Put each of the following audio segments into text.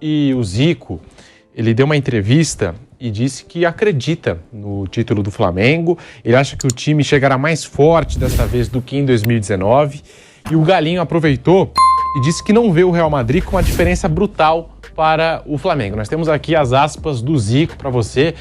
E o Zico, ele deu uma entrevista e disse que acredita no título do Flamengo. Ele acha que o time chegará mais forte desta vez do que em 2019. E o Galinho aproveitou e disse que não vê o Real Madrid com uma diferença brutal para o Flamengo. Nós temos aqui as aspas do Zico para você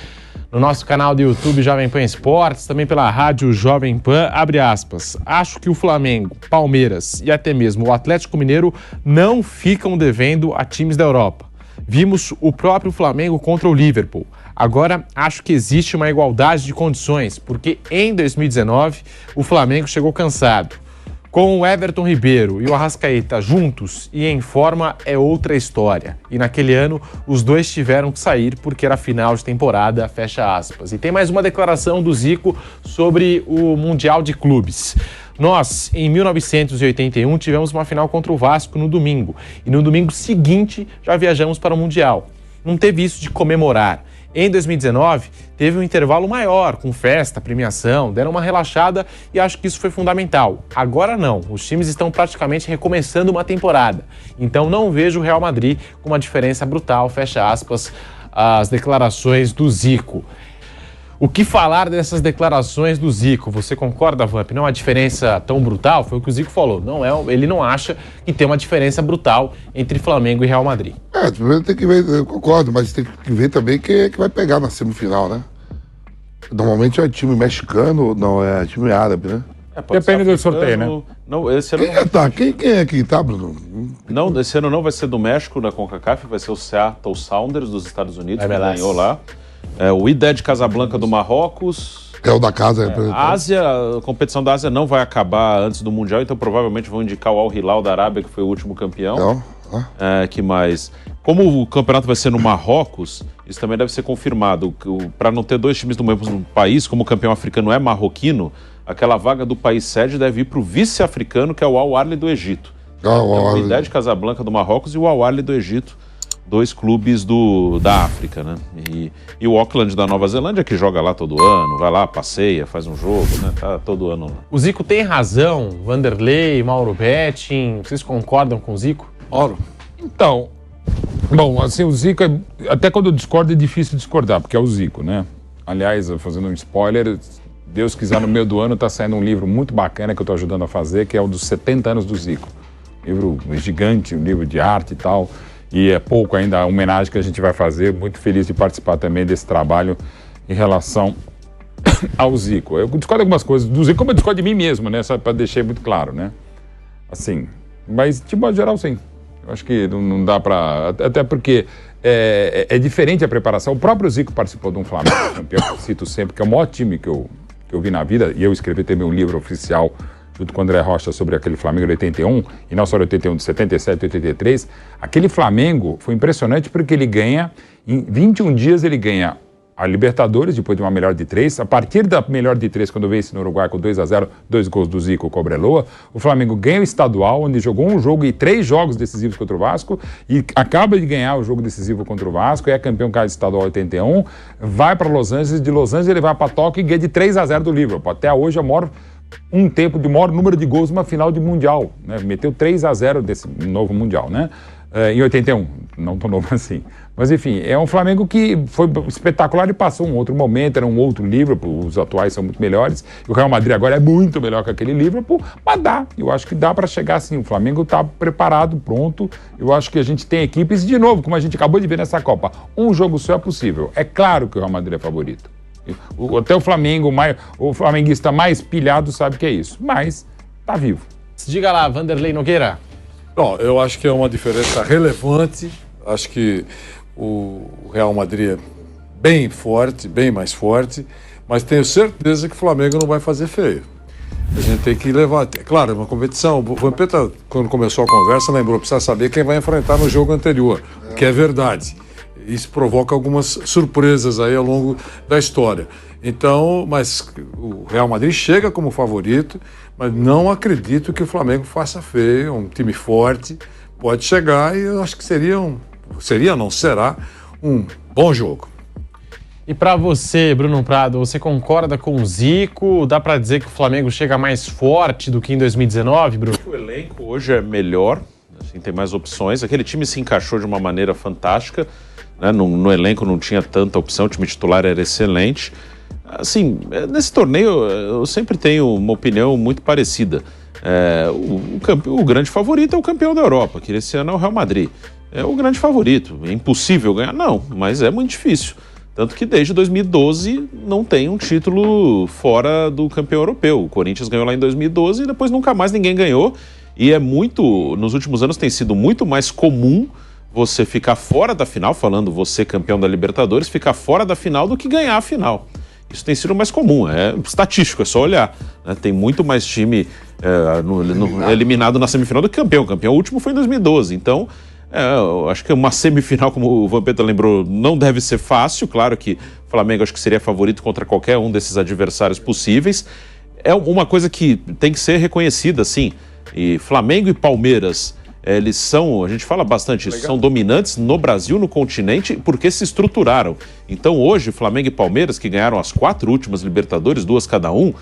no nosso canal do YouTube Jovem Pan Esportes, também pela rádio Jovem Pan, abre aspas. Acho que o Flamengo, Palmeiras e até mesmo o Atlético Mineiro não ficam devendo a times da Europa. Vimos o próprio Flamengo contra o Liverpool. Agora, acho que existe uma igualdade de condições, porque em 2019 o Flamengo chegou cansado. Com o Everton Ribeiro e o Arrascaeta juntos e em forma é outra história. E naquele ano, os dois tiveram que sair porque era final de temporada, fecha aspas. E tem mais uma declaração do Zico sobre o Mundial de Clubes. Nós, em 1981, tivemos uma final contra o Vasco no domingo. E no domingo seguinte, já viajamos para o Mundial. Não teve isso de comemorar. Em 2019, teve um intervalo maior, com festa, premiação, deram uma relaxada e acho que isso foi fundamental. Agora não, os times estão praticamente recomeçando uma temporada. Então não vejo o Real Madrid com uma diferença brutal, fecha aspas, as declarações do Zico. O que falar dessas declarações do Zico? Você concorda, Vamp? Não é uma diferença tão brutal? Foi o que o Zico falou. Não é, ele não acha que tem uma diferença brutal entre Flamengo e Real Madrid. Tem que ver, eu concordo, mas tem que ver também quem é que vai pegar na semifinal, né? Normalmente é time mexicano, não é time árabe, né? Depende do sorteio, né? Não, esse ano quem é que tá, Bruno? não, esse ano não vai ser do México na CONCACAF, vai ser o Seattle Sounders dos Estados Unidos, que ganhou lá. O Wydad Casablanca do Marrocos. É o da casa. A Ásia, a competição da Ásia não vai acabar antes do Mundial, então provavelmente vão indicar o Al Hilal da Arábia, que foi o último campeão. Que mais? Como o campeonato vai ser no Marrocos, isso também deve ser confirmado. Para não ter dois times do mesmo país, como o campeão africano é marroquino, aquela vaga do país sede deve ir para o vice-africano, que é o Al Ahly do Egito. O Wydad Casablanca do Marrocos e o Al Ahly do Egito. Dois clubes da África, né? E o Auckland da Nova Zelândia, que joga lá todo ano, vai lá, passeia, faz um jogo, né? Tá todo ano lá. O Zico tem razão, Vanderlei, Mauro Betting, vocês concordam com o Zico? Mauro? Então, bom, assim, o Zico, até quando eu discordo é difícil discordar, porque é o Zico, né? Aliás, fazendo um spoiler, Deus quiser, no meio do ano tá saindo um livro muito bacana que eu tô ajudando a fazer, que é o dos 70 anos do Zico. Livro gigante, um livro de arte e tal. E é pouco ainda a homenagem que a gente vai fazer. Muito feliz de participar também desse trabalho em relação ao Zico. Eu discordo algumas coisas do Zico, como eu discordo de mim mesmo, né? Só para deixar muito claro, né? Assim, mas de modo geral, sim. Eu acho que não dá para... Até porque é diferente a preparação. O próprio Zico participou de um Flamengo, campeão, que eu cito sempre, que é o maior time que eu vi na vida. E eu escrevi também um livro oficial junto com o André Rocha, sobre aquele Flamengo de 81, e não só de 81, de 77, 83, aquele Flamengo foi impressionante porque ele ganha, em 21 dias ele ganha a Libertadores, depois de uma melhor de 3, a partir da melhor de 3, quando vence no Uruguai com 2-0, 2 gols do Zico, Cobreloa, o Flamengo ganha o estadual, onde jogou um jogo e 3 jogos decisivos contra o Vasco, e acaba de ganhar o jogo decisivo contra o Vasco, é campeão estadual 81, vai para Los Angeles, de Los Angeles ele vai para Tóquio e ganha de 3-0 do Liverpool. Até hoje é o maior número de gols numa final de Mundial, né? Meteu 3-0 desse novo Mundial, né? Em 81, não tão novo assim. Mas enfim, é um Flamengo que foi espetacular e passou um outro momento, era um outro Liverpool, os atuais são muito melhores, e o Real Madrid agora é muito melhor que aquele Liverpool, mas eu acho que dá para chegar assim, o Flamengo está preparado, pronto, eu acho que a gente tem equipes, de novo, como a gente acabou de ver nessa Copa, um jogo só é possível, é claro que o Real Madrid é favorito. Até o flamenguista mais pilhado sabe que é isso, mas tá vivo. Diga lá, Vanderlei Nogueira. Bom, eu acho que é uma diferença relevante, acho que o Real Madrid é bem forte, bem mais forte, mas tenho certeza que o Flamengo não vai fazer feio. A gente tem que levar... Claro, é uma competição. O Vampeta, quando começou a conversa, lembrou, precisa saber quem vai enfrentar no jogo anterior, o que é verdade. Isso provoca algumas surpresas aí ao longo da história. Então, mas o Real Madrid chega como favorito, mas não acredito que o Flamengo faça feio, é um time forte, pode chegar e eu acho que será um bom jogo. E para você, Bruno Prado, você concorda com o Zico? Dá para dizer que o Flamengo chega mais forte do que em 2019, Bruno? O elenco hoje é melhor, Assim, tem mais opções. Aquele time se encaixou de uma maneira fantástica, né? No elenco não tinha tanta opção, o time titular era excelente. Assim, nesse torneio eu sempre tenho uma opinião muito parecida. O grande favorito é o campeão da Europa, que esse ano é o Real Madrid. É o grande favorito. É impossível ganhar? Não, mas é muito difícil. Tanto que desde 2012 não tem um título fora do campeão europeu. O Corinthians ganhou lá em 2012 e depois nunca mais ninguém ganhou. E nos últimos anos tem sido muito mais comum você ficar fora da final, falando você campeão da Libertadores, ficar fora da final do que ganhar a final. Isso tem sido mais comum, é estatístico, é só olhar, né? Tem muito mais time eliminado na semifinal do que campeão. O campeão último foi em 2012, então eu acho que uma semifinal, como o Vampeta lembrou, não deve ser fácil. Claro que o Flamengo acho que seria favorito contra qualquer um desses adversários possíveis. É uma coisa que tem que ser reconhecida, sim. E Flamengo e Palmeiras, eles são, a gente fala bastante isso, são dominantes no Brasil, no continente, porque se estruturaram. Então hoje, Flamengo e Palmeiras, que ganharam as 4 últimas Libertadores, 2 cada um,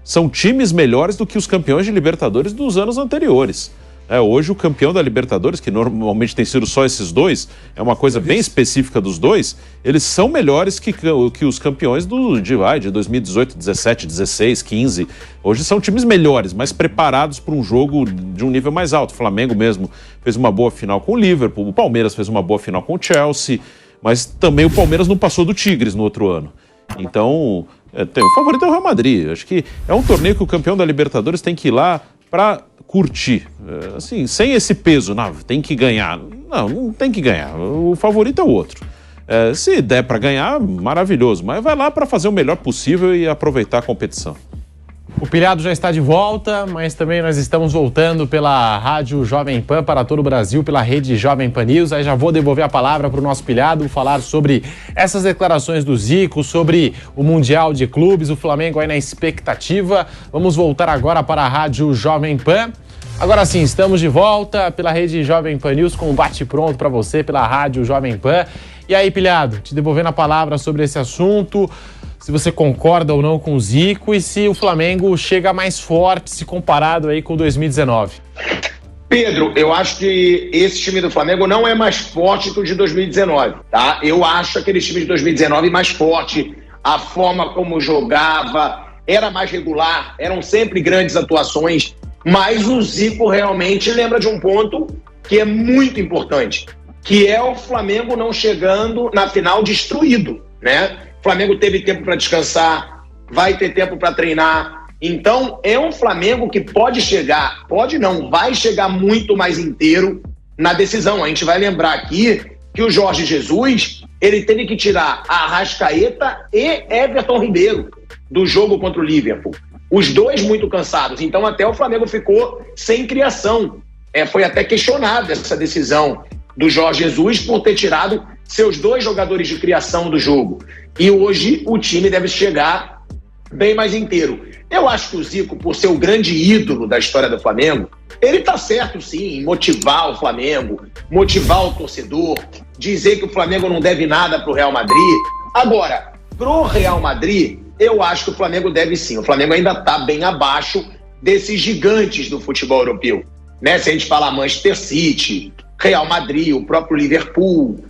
são times melhores do que os campeões de Libertadores dos anos anteriores. Hoje o campeão da Libertadores, que normalmente tem sido só esses dois, é uma coisa bem específica dos dois, eles são melhores que os campeões de 2018, 17, 16, 15. Hoje são times melhores, mais preparados para um jogo de um nível mais alto. O Flamengo mesmo fez uma boa final com o Liverpool, o Palmeiras fez uma boa final com o Chelsea, mas também o Palmeiras não passou do Tigres no outro ano. Então, o favorito é o Real Madrid. Acho que é um torneio que o campeão da Libertadores tem que ir lá para curtir, assim, sem esse peso, não, tem que ganhar. Não tem que ganhar, o favorito é o outro. Se der para ganhar, maravilhoso, mas vai lá para fazer o melhor possível e aproveitar a competição. O Pilhado já está de volta, mas também nós estamos voltando pela Rádio Jovem Pan para todo o Brasil, pela rede Jovem Pan News. Aí já vou devolver a palavra para o nosso Pilhado, falar sobre essas declarações do Zico, sobre o Mundial de Clubes, o Flamengo aí na expectativa. Vamos voltar agora para a Rádio Jovem Pan. Agora sim, estamos de volta pela rede Jovem Pan News com um bate-pronto para você pela Rádio Jovem Pan. E aí, Pilhado, te devolvendo a palavra sobre esse assunto, se você concorda ou não com o Zico e se o Flamengo chega mais forte se comparado aí com 2019. Pedro, eu acho que esse time do Flamengo não é mais forte que o de 2019, tá? Eu acho aquele time de 2019 mais forte, a forma como jogava, era mais regular, eram sempre grandes atuações, mas o Zico realmente lembra de um ponto que é muito importante, que é o Flamengo não chegando na final destruído, né? O Flamengo teve tempo para descansar, vai ter tempo para treinar. Então, é um Flamengo que pode chegar, pode não, vai chegar muito mais inteiro na decisão. A gente vai lembrar aqui que o Jorge Jesus, ele teve que tirar a Arrascaeta e Everton Ribeiro do jogo contra o Liverpool. Os dois muito cansados. Então, até o Flamengo ficou sem criação. Foi até questionada essa decisão do Jorge Jesus por ter tirado seus 2 jogadores de criação do jogo. E hoje o time deve chegar bem mais inteiro. Eu acho que o Zico, por ser o grande ídolo da história do Flamengo, ele tá certo sim em motivar o Flamengo, motivar o torcedor, dizer que o Flamengo não deve nada pro Real Madrid. Agora, pro Real Madrid, eu acho que o Flamengo deve sim. O Flamengo ainda tá bem abaixo desses gigantes do futebol europeu, né? Se a gente falar Manchester City, Real Madrid, o próprio Liverpool,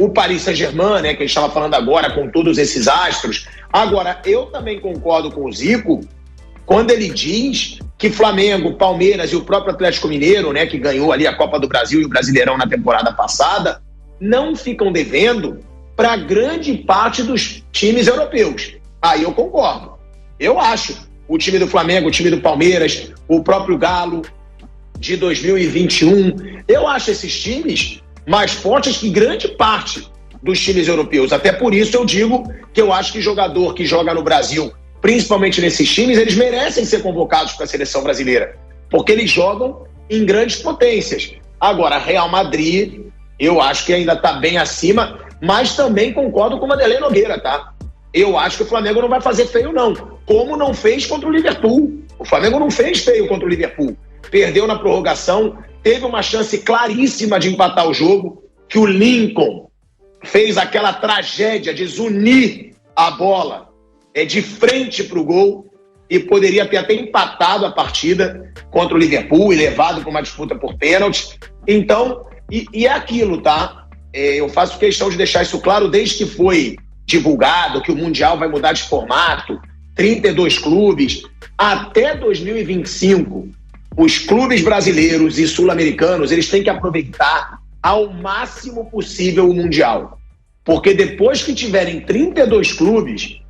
o Paris Saint-Germain, né, que a gente estava falando agora, com todos esses astros. Agora, eu também concordo com o Zico quando ele diz que Flamengo, Palmeiras e o próprio Atlético Mineiro, né, que ganhou ali a Copa do Brasil e o Brasileirão na temporada passada, não ficam devendo para grande parte dos times europeus. Aí eu concordo. Eu acho o time do Flamengo, o time do Palmeiras, o próprio Galo de 2021, eu acho esses times mais fortes que grande parte dos times europeus. Até por isso eu digo que eu acho que jogador que joga no Brasil, principalmente nesses times, eles merecem ser convocados para a seleção brasileira, porque eles jogam em grandes potências. Agora, Real Madrid, eu acho que ainda está bem acima, mas também concordo com o Vanderlei Nogueira, tá? Eu acho que o Flamengo não vai fazer feio, não. Como não fez contra o Liverpool. O Flamengo não fez feio contra o Liverpool. Perdeu na prorrogação, teve uma chance claríssima de empatar o jogo, que o Lincoln fez aquela tragédia de zunir a bola de frente para o gol. e poderia ter até empatado a partida contra o Liverpool e levado para uma disputa por pênalti. Então, e é aquilo, tá? Eu faço questão de deixar isso claro desde que foi divulgado que o Mundial vai mudar de formato, 32 clubes, até 2025, os clubes brasileiros e sul-americanos, eles têm que aproveitar ao máximo possível o Mundial. Porque depois que tiverem 32 clubes,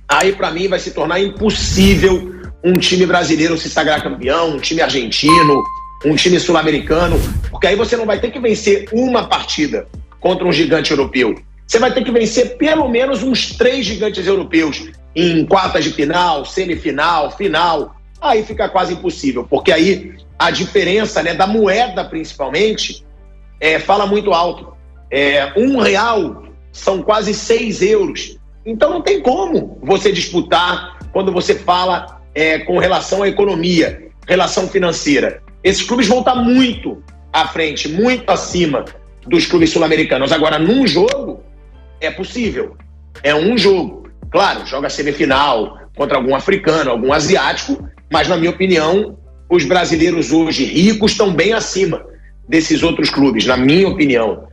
aí para mim vai se tornar impossível um time brasileiro se sagrar campeão, um time argentino, um time sul-americano, porque aí você não vai ter que vencer uma partida contra um gigante europeu. Você vai ter que vencer pelo menos uns 3 gigantes europeus em quartas de final, semifinal, final. Aí fica quase impossível, porque aí a diferença, né, da moeda principalmente fala muito alto. R$1 são quase 6 euros. Então não tem como você disputar quando você fala com relação à economia, relação financeira. Esses clubes vão estar muito à frente, muito acima dos clubes sul-americanos. Agora, num jogo, é possível. É um jogo. Claro, joga semifinal contra algum africano, algum asiático, mas, na minha opinião, os brasileiros hoje ricos estão bem acima desses outros clubes, na minha opinião.